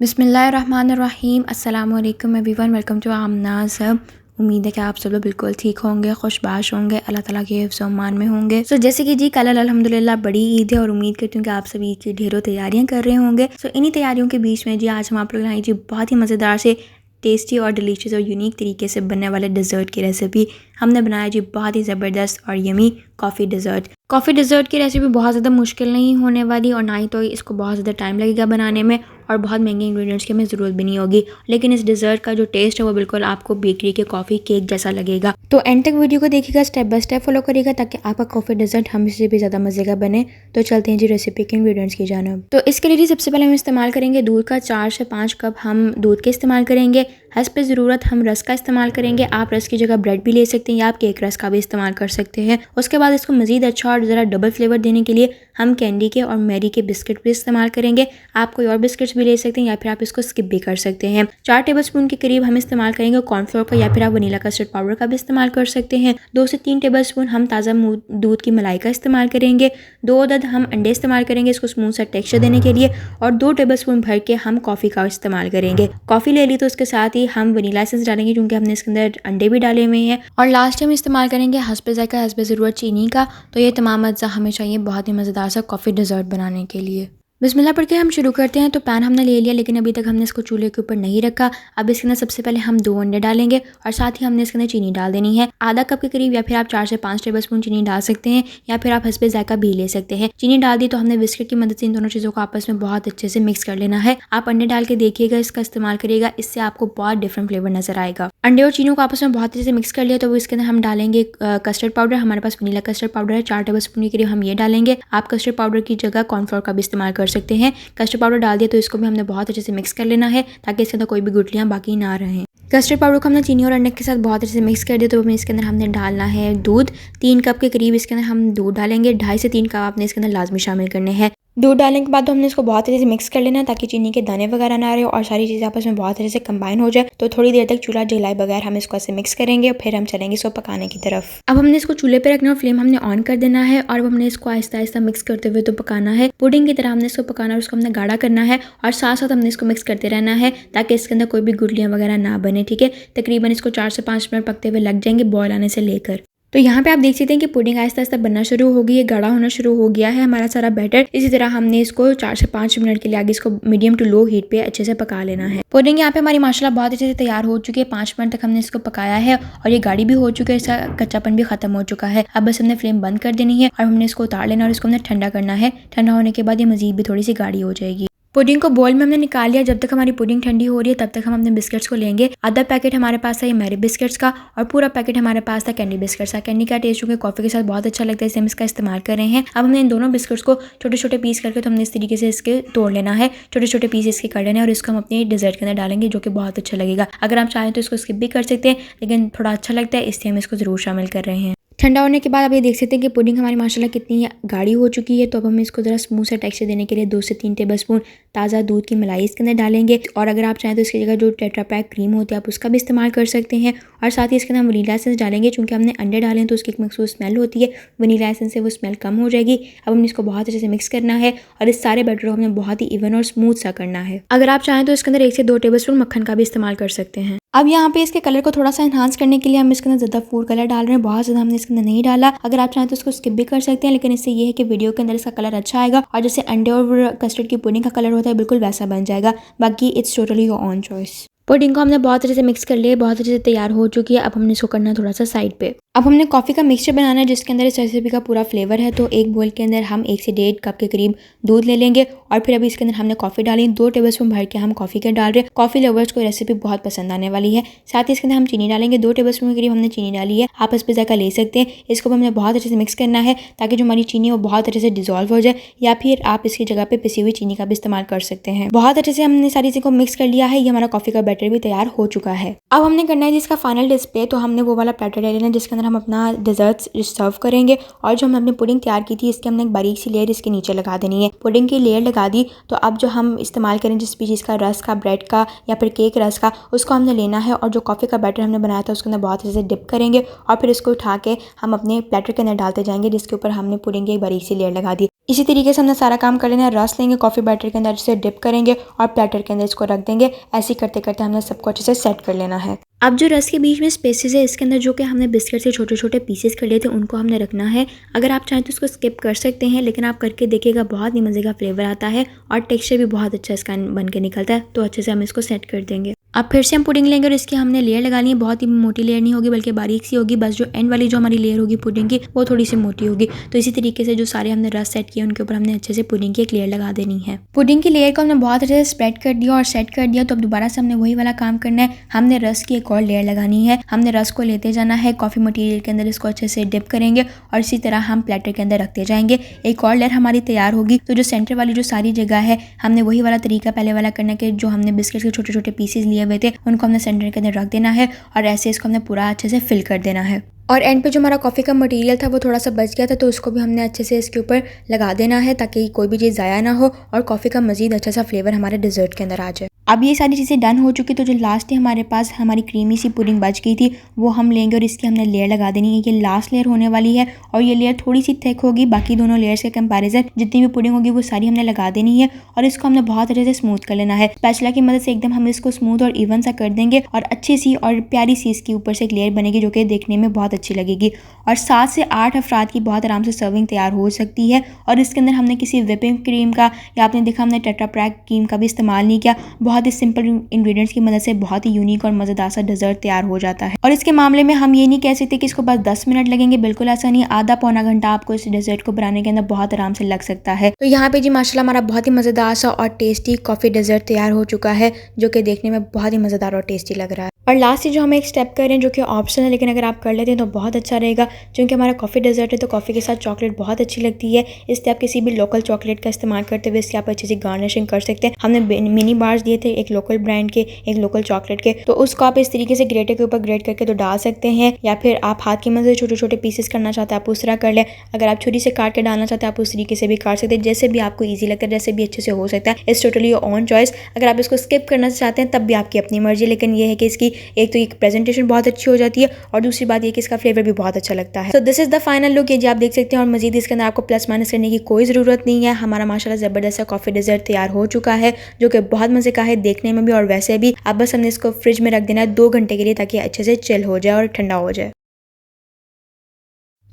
बिस्मिल्लाहिर्रहमानिर्रहीम अस्सलाम वालेकुम एवरीवन, वेलकम टू आमनाज़ हब। उम्मीद है कि आप सब लोग बिल्कुल ठीक होंगे, खुशबाश होंगे, अल्लाह ताला के हिफ्ज़ व अमान में होंगे। जैसे कि जी कल अल्हम्दुलिल्लाह बड़ी ईद है और उम्मीद करती हूँ कि आप सब ईद की ढेरों तैयारियां कर रहे होंगे। इन्हीं तैयारियों के बीच में जी आज हम आप लोग लाई जी बहुत ही मज़ेदार से टेस्टी और डिलीशियस और यूनिक तरीके से बनने वाले डिज़र्ट की रेसिपी हमने बनाया जी बहुत ही ज़बरदस्त और yummy coffee dessert. Coffee dessert की रेसिपी बहुत ज़्यादा मुश्किल नहीं होने वाली और ना ही तो इसको बहुत ज़्यादा टाइम लगेगा बनाने में और बहुत महंगे इंग्रेडिएंट्स की हमें ज़रूरत भी नहीं होगी, लेकिन इस डिज़र्ट का जो टेस्ट है वो बिल्कुल आपको बेकरी के कॉफ़ी केक जैसा लगेगा। तो एंड तक वीडियो को देखिएगा, स्टेप बाय स्टेप फॉलो करिएगा ताकि आपका कॉफ़ी डिज़र्ट हमसे भी ज़्यादा मज़े का बने। तो चलते हैं जी रेसिपी के इंग्रेडिएंट्स की जानब। तो इसके लिए सबसे पहले हम इस्तेमाल करेंगे दूध का 4 से 5 कप हम दूध के इस्तेमाल करेंगे। हस्ब ज़रूरत हम रस का इस्तेमाल करेंगे। आप रस की जगह ब्रेड भी ले सकते हैं या आप केक रस का भी इस्तेमाल कर सकते हैं। उसके बाद इसको मज़ीद अच्छा और ज़रा डबल फ्लेवर देने के लिए हम कैंडी के और मैरी के बिस्किट भी इस्तेमाल करेंगे। आप कोई और बिस्किट्स भी ले सकते हैं या फिर आप इसको स्किप भी कर सकते हैं। 4 टेबलस्पून के करीब हम इस्तेमाल करेंगे कॉर्नफ्लोर का या फिर आप वनीला कस्टर्ड पाउडर का भी इस्तेमाल कर सकते हैं। 2 से 3 टेबलस्पून हम ताज़ा दूध की मलाई का इस्तेमाल करेंगे। 2 अदद हम अंडे इस्तेमाल करेंगे इसको स्मूथ सा टेक्सचर देने के लिए और 2 टेबलस्पून भर के हम कॉफ़ी का इस्तेमाल करेंगे। कॉफ़ी ले ली तो उसके साथ ही हम वनीला एसेंस डालेंगे क्योंकि हमने इसके अंदर अंडे भी डाले हुए हैं। और लास्ट में इस्तेमाल करेंगे हस्बे ज़ायक़ा हस्बे ज़रूरत चीनी का। तो ये तमाम अज्जा हमें चाहिए बहुत ही मज़ेदार सा कॉफ़ी डिज़र्ट बनाने के लिए। बिस्मिल्लाह पढ़ के हम शुरू करते हैं। तो पैन हमने ले लिया लेकिन अभी तक हमने इसको चूल्हे के ऊपर नहीं रखा। अब इसके अंदर सबसे पहले हम 2 अंडे डालेंगे और साथ ही हमने इसके अंदर चीनी डाल देनी है आधा कप के करीब या फिर आप 4 से 5 टेबलस्पून चीनी डाल सकते हैं या फिर आप हस्बे ज़ायक़ा भी ले सकते हैं। चीनी डाल दी तो हमने बिस्किट की मदद से इन दोनों चीज़ों को आपस में बहुत अच्छे से मिक्स कर लेना है। आप अंडे डाल के देखिएगा, इसका इस्तेमाल करिएगा, इससे आपको बहुत डिफरेंट फ्लेवर नजर आएगा। अंडे और चीनी को आपस में बहुत अच्छे से मिक्स कर लिया तो इसके अंदर हम डालेंगे कस्टर्ड पाउडर। हमारे पास वनीला कस्टर्ड पाउडर है, 4 टेबलस्पून के करीब हम ये डालेंगे। आप कस्टर्ड पाउडर की जगह कॉर्नफ्लोर का भी इस्तेमाल कर सकते हैं। कस्टर्ड पाउडर डाल दिया तो इसको भी हमने बहुत अच्छे से मिक्स कर लेना है ताकि इसके अंदर कोई भी गुठलियाँ बाकी ना रहें। कस्टर्ड पाउडर को हमने चीनी और अंडे के साथ बहुत अच्छे से मिक्स कर दिया तो हमें इसके अंदर हमने डालना है दूध। 3 कप के करीब इसके अंदर हम दूध डालेंगे। 2.5 से 3 कप आपने इसके अंदर लाजमी शामिल करने हैं। दूध डालने के बाद तो हमने इसको बहुत अच्छे से मिक्स कर लेना है ताकि चीनी के दाने वगैरह ना रहे और सारी चीज़ें आपस में बहुत अच्छे से कंबाइन हो जाए। तो थोड़ी देर तक चूल्हा जलाए बगैर हम इसको ऐसे मिक्स करेंगे और फिर हम चलेंगे इसको पकाने की तरफ। अब हमने इसको चूल्हे पे रखना और फ्लेम हमने ऑन कर देना है और अब हमने इसको आहिस्ता आहिस्ता मिक्स करते हुए तो पकाना है। पुडिंग की तरह हमने इसको पकाना है, उसको हमने गाढ़ा करना है और साथ साथ हमने इसको मिक्स करते रहना है ताकि इसके अंदर कोई भी गुठलियाँ वगैरह ना बने। ठीक है, तकरीबन इसको 4 से 5 मिनट पकते हुए लग जाएंगे बॉयल आने से लेकर। तो यहाँ पे आप देख सकते हैं कि पुडिंग आहिस्ता आहिस्ता बनना शुरू हो गई है, गाढ़ा होना शुरू हो गया है हमारा सारा बैटर। इसी तरह हमने इसको 4 से 5 मिनट के लिए आगे इसको मीडियम टू लो हीट पे अच्छे से पका लेना है। पुडिंग यहाँ पे हमारी माशाल्लाह बहुत अच्छे से तैयार हो चुकी है। 5 मिनट तक हमने इसको पकाया है और ये गाढ़ी भी हो चुकी है, इसका कच्चापन भी खत्म हो चुका है। अब बस हमने फ्लेम बंद कर देनी है और हमने इसको उतार लेना और इसको हमने ठंडा करना है। ठंडा होने के बाद ये मजीद भी थोड़ी सी गाढ़ी हो जाएगी। पुडिंग को बोल में हमने निकाल लिया। जब तक हमारी पुडिंग ठंडी हो रही है तब तक हम अपने बिस्किट्स को लेंगे। आधा पैकेट हमारे पास है ये मैरी बिस्किट्स का और पूरा पैकेट हमारे पास था कैंडी बिस्किट्स का। कैंडी का टेस्ट क्योंकि कॉफ़ी के साथ बहुत अच्छा लगता है इसलिए हम इसका इस्तेमाल कर रहे हैं। अब हमने इन दोनों बिस्किट्स को छोटे छोटे पीस करके तो हमने इस तरीके से इसके तोड़ लेना है, छोटे छोटे पीस इसके कर लेना है और इसको हम अपने डिज़र्ट के अंदर डालेंगे जो कि बहुत अच्छा लगेगा। अगर आप चाहें तो इसको स्किप भी कर सकते हैं लेकिन थोड़ा अच्छा लगता है इसलिए हम इसको ज़रूर शामिल कर रहे हैं। ठंडा होने के बाद आप ये देख सकते हैं कि पुडिंग हमारी माशाल्लाह कितनी गाढ़ी हो चुकी है। तो अब हम इसको ज़रा स्मूथ से टेक्सचर देने के लिए 2 से 3 टेबलस्पून ताज़ा दूध की मलाई इसके अंदर डालेंगे और अगर आप चाहें तो इसकी जगह जो टेट्रा पैक क्रीम होती है आप उसका भी इस्तेमाल कर सकते हैं। और साथ ही इसके अंदर वनीला एसेंस डालेंगे क्योंकि हमने अंडे डालें तो उसकी एक मखसूस स्मेल होती है, वनीला एसेंस से वो स्मेल कम हो जाएगी। अब हमने इसको बहुत अच्छे से मिक्स करना है और इस सारे बैटर को हमने बहुत ही इवन और स्मूथ सा करना है। अगर आप चाहें तो इसके अंदर 1 से 2 टेबलस्पून मक्खन का भी इस्तेमाल कर सकते हैं। अब यहाँ पे इसके कलर को थोड़ा सा एनहांस करने के लिए हम इसके अंदर ज़्यादा फूड कलर डाल रहे हैं, बहुत ज़्यादा हमने इसके अंदर नहीं डाला। अगर आप चाहें तो इसको स्किप भी कर सकते हैं लेकिन इससे ये है कि वीडियो के अंदर इसका कलर अच्छा आएगा और जैसे अंडे और कस्टर्ड की पुडिंग का कलर होता है बिल्कुल वैसा बन जाएगा। बाकी it's totally your own choice. Pudding को हमने बहुत अच्छे से मिक्स कर लिया, बहुत अच्छे से तैयार हो चुकी है। अब हमने इसको करना थोड़ा सा साइड पे। अब हमने कॉफ़ी का मिक्सचर बनाना है जिसके अंदर इस रेसिपी का पूरा फ्लेवर है। तो एक बोल के अंदर हम 1 से 1.5 कप के करीब दूध ले लेंगे और फिर अभी इसके अंदर हमने कॉफ़ी डाली। 2 टेबलस्पून भर के हम कॉफ़ी के डाल रहे हैं। कॉफ़ी लवर्स को रेसिपी बहुत पसंद आने वाली है। साथ ही इसके अंदर हम चीनी डालेंगे। 2 टेबलस्पून के करीब हमने चीनी डाली है, आप इस पे ज़ायक़ा ले सकते हैं। इसको हमने बहुत अच्छे से मिक्स करना है ताकि जो हमारी चीनी है वो बहुत अच्छे से डिजोल्व हो जाए या फिर आप इसकी जगह पे पिसी हुई चीनी का भी इस्तेमाल कर सकते हैं। बहुत अच्छे से हमने सारी चीज़ों को मिक्स कर लिया है। ये हमारा कॉफ़ी का बैटर भी तैयार हो चुका है। अब हमने करना है जिसका फाइनल डिस्प्ले। तो हमने वो वाला प्लेटर ले लेना है जिसके अंदर हम अपना डिज़र्ट्स सर्व करेंगे और जो हमने अपनी पुडिंग तैयार की थी इसके हमने एक बारीक सी लेयर इसके नीचे लगा देनी है। पुडिंग की लेयर लगा दी तो अब जो हम इस्तेमाल करें जिस भी चीज़ का, रस का, ब्रेड का या फिर केक रस का, उसको हमने लेना है और जो कॉफ़ी का बैटर हमने बनाया था उसके अंदर बहुत अच्छे से डिप करेंगे और फिर इसको उठा के हम अपने प्लेटर के अंदर डालते जाएंगे जिसके ऊपर हमने पुडिंग की एक बारीक सी लेयर लगा दी। इसी तरीके से हमने सारा काम कर लेना है। रस लेंगे, कॉफ़ी बैटर के अंदर इसे डिप करेंगे और प्लेटर के अंदर इसको रख देंगे। ऐसे करते करते हमने सबको अच्छे से सेट कर लेना है। अब जो रस के बीच में स्पेसेस है इसके अंदर जो कि हमने बिस्किट से छोटे छोटे पीसेस कर लिए थे उनको हमने रखना है। अगर आप चाहें तो इसको स्किप कर सकते हैं, लेकिन आप करके देखिएगा बहुत ही मज़े का फ्लेवर आता है और टेक्सचर भी बहुत अच्छा इसका बन के निकलता है। तो अच्छे से हम इसको सेट कर देंगे। अब फिर से हम पुडिंग लेंगे और इसकी हमने लेयर लगानी है। बहुत ही मोटी लेयर नहीं होगी बल्कि बारीक सी होगी, बस जो एंड वाली जो हमारी लेयर होगी पुडिंग की वो थोड़ी सी मोटी होगी। तो इसी तरीके से जो सारे हमने रस सेट किए उनके ऊपर हमने अच्छे से पुडिंग की एक लेयर लगा देनी है। पुडिंग की लेयर को हमने बहुत अच्छे से स्प्रेड कर दिया और सेट कर दिया। तो अब दोबारा से हमने वही वाला काम करना है। हमने रस की एक और लेयर लगानी है। हमने रस को लेते जाना है, कॉफ़ी मटीरियल के अंदर इसको अच्छे से डिप करेंगे और इसी तरह हम प्लेटर के अंदर रखते जाएंगे। एक और लेयर हमारी तैयार होगी। तो जो सेंटर वाली जो सारी जगह है हमने वही वाला तरीका पहले वाला करना है। जो हमने बिस्किट के छोटे छोटे पीसेस लिए हुए थे उनको हमने सेंटर के अंदर रख देना है और ऐसे इसको हमने पूरा अच्छे से फिल कर देना है। और एंड पे जो हमारा कॉफ़ी का मटेरियल था वो थोड़ा सा बच गया था, तो उसको भी हमने अच्छे से इसके ऊपर लगा देना है ताकि कोई भी चीज़ ज़ाया ना हो और कॉफ़ी का मज़ीद अच्छा सा फ्लेवर हमारे डिज़र्ट के अंदर आ जाए। अब ये सारी चीज़ें डन हो चुकी, तो जो लास्ट हमारे पास हमारी क्रीमी सी पुडिंग बच गई थी वो हम लेंगे और इसकी हमने लेयर लगा देनी है। ये लास्ट लेयर होने वाली है और ये लेयर थोड़ी सी थिक होगी, बाकी दोनों लेयर्स के कंपैरिजन जितनी भी पुडिंग होगी वो सारी हमने लगा देनी है और इसको हमने बहुत अच्छे से स्मूथ कर लेना है। स्पैचुला की मदद से एकदम हम इसको स्मूथ और इवन सा कर देंगे और अच्छी सी और प्यारी सी इसके ऊपर से एक लेयर बनेगी जो कि देखने में बहुत अच्छी लगेगी और 7 से 8 अफराद की बहुत आराम से सर्विंग तैयार हो सकती है। और इसके अंदर हमने किसी व्हिपिंग क्रीम का या आपने देखा हमने टेट्रा पैक क्रीम का भी इस्तेमाल नहीं किया। बहुत ही सिंपल इंग्रेडिएंट्स की मदद से बहुत ही यूनिक और मज़ेदार सा डेजर्ट तैयार हो जाता है। और इसके मामले में हम ये नहीं कह सकते कि इसको बस 10 मिनट लगेंगे, बिल्कुल ऐसा नहीं। आधा पौना घंटा आपको इस डेजर्ट को बनाने के अंदर बहुत आराम से लग सकता है। तो यहाँ पे जी माशाल्लाह हमारा बहुत ही मज़ेदार सा और टेस्टी कॉफ़ी डेजर्ट तैयार हो चुका है जो कि देखने में बहुत ही मज़ेदार और टेस्टी लग रहा है। और लास्ट जो हम एक स्टेप कर रहे हैं जो कि ऑप्शनल है, लेकिन अगर आप कर लेते हैं तो बहुत अच्छा रहेगा। क्योंकि हमारा कॉफ़ी डेजर्ट है तो कॉफ़ी के साथ चॉकलेट बहुत अच्छी लगती है। इससे आप किसी भी लोकल चॉकलेट का इस्तेमाल करते हुए इसकी आप अच्छी सी गार्निशिंग कर सकते हैं। हमने मिनी बार्स दिए थे, एक लोकल ब्रांड के, एक लोकल चॉकलेट के, तो उसको आप इस तरीके से ग्रेटर के ऊपर ग्रेट करके तो डाल सकते हैं, या फिर आप हाथ की मदद से छोटे छोटे पीसेस करना चाहते हैं आप उस तरह कर लें। अगर आप छुरी से काट के डालना चाहते हैं आप उस तरीके से भी काट सकते हैं, जैसे भी आपको ईजी लगता है, जैसे भी अच्छे से हो सकता है। It's totally your own choice. अगर आप इसको स्किप करना चाहते हैं तब भी आपकी अपनी मर्जी, लेकिन यह है कि इसकी एक तो एक प्रेजेंटेशन बहुत अच्छी हो जाती है और दूसरी बात ये कि इसका फ्लेवर भी बहुत अच्छा लगता है। तो this is the final look, ये जी आप देख सकते हैं। और मजीद इसके अंदर आपको प्लस माइनस करने की कोई ज़रूरत नहीं है। हमारा माशाल्लाह ज़बरदस्त सा कॉफ़ी डेजर्ट तैयार हो चुका है जो कि बहुत मज़े का है देखने में भी और वैसे भी। अब बस हमने इसको फ्रिज में रख देना है 2 घंटे के लिए ताकि अच्छे से चिल हो जाए और ठंडा हो जाए।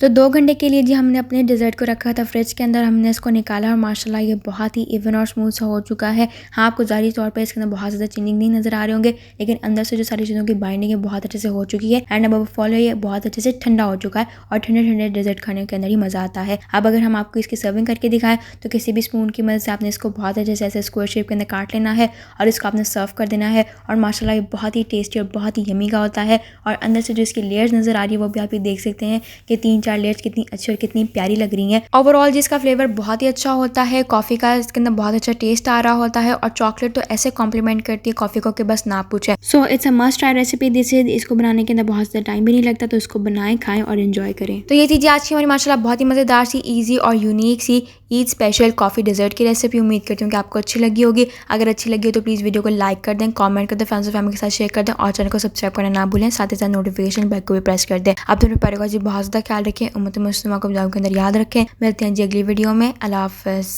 तो 2 घंटे के लिए जी हमने अपने डेजर्ट को रखा था फ्रिज के अंदर। हमने इसको निकाला और माशाल्लाह ये बहुत ही इवन और स्मूथ सा हो चुका है। हाँ, आपको ज़ाहिरी तौर पे इसके अंदर बहुत ज़्यादा चीनिंग नहीं नज़र आ रहे होंगे, लेकिन अंदर से जो सारी चीज़ों की बाइंडिंग है बहुत अच्छे से हो चुकी है। एंड अब फॉलो ये बहुत अच्छे से ठंडा हो चुका है और ठंडे ठंडे डेजर्ट खाने के अंदर ही मज़ा आता है। अब अगर हम आपको इसकी सर्विंग करके दिखाएं तो किसी भी स्पून की मदद से आपने इसको बहुत अच्छे से ऐसे स्क्वायर शेप के अंदर काट लेना है और इसको आपने सर्व कर देना है। और माशाल्लाह ये बहुत ही टेस्टी और बहुत ही यमी का होता है। और अंदर से जो इसकी लेयर्स नज़र आ रही है वो भी आप ये देख सकते हैं कि 3-4 लेयर्स कितनी अच्छी और कितनी प्यारी लग रही हैं। ओवरऑल जिसका फ्लेवर बहुत ही अच्छा होता है, कॉफ़ी का इसके अंदर बहुत अच्छा टेस्ट आ रहा होता है और चॉकलेट तो ऐसे कॉम्प्लीमेंट करती है कॉफ़ी को कि बस ना पूछे। So it's a must try recipe this is. इसको बनाने के अंदर बहुत ज़्यादा टाइम भी नहीं लगता, तो इसको बनाएं, खाएं और एंजॉय करें। तो ये थी जी आज की हमारी माशाल्लाह बहुत ही मज़ेदार सी, ईजी और यूनिक सी ईद स्पेशल कॉफ़ी डेजर्ट की रेसिपी। उम्मीद करती हूँ कि आपको अच्छी लगी होगी। अगर अच्छी लगी हो तो प्लीज़ वीडियो को लाइक कर दें, कमेंट कर दें, फ्रेंड्स और फैमिली के साथ शेयर कर दें और चैनल को सब्सक्राइब करना ना भूलें। साथ ही साथ नोटिफिकेशन बेल को भी प्रेस कर दें। आप दोनों परिवार का जी बहुत ज़्यादा ख्याल रखें, उम्मत मुस्लिमा को के अंदर याद रखें। मिलते हैं जी अगली वीडियो में। अल्लाह हाफ़िज़।